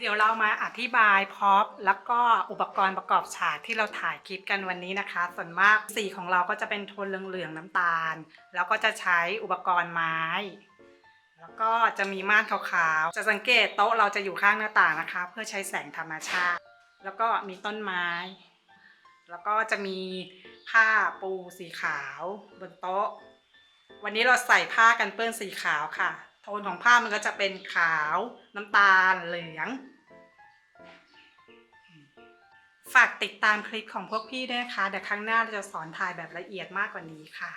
เดี๋ยวเรามาอธิบายพร็อพแล้วก็อุปกรณ์ประกอบฉากที่เราถ่ายคลิปกันวันนี้นะคะส่วนมากสีของเราก็จะเป็นโทนเหลืองๆน้ำตาลแล้วก็จะใช้อุปกรณ์ไม้แล้วก็จะมีม่านขาวๆจะสังเกตโต๊ะเราจะอยู่ข้างหน้าต่างนะคะเพื่อใช้แสงธรรมชาติแล้วก็มีต้นไม้แล้วก็จะมีผ้าปูสีขาวบนโต๊ะวันนี้เราใส่ผ้ากันเปื้อนสีขาวค่ะโทนของผ้ามันก็จะเป็นขาวน้ำตาลเหลืองฝากติดตามคลิปของพวกพี่ด้วยนะคะเดี๋ยวครั้งหน้าเราจะสอนถ่ายแบบละเอียดมากกว่านี้ค่ะ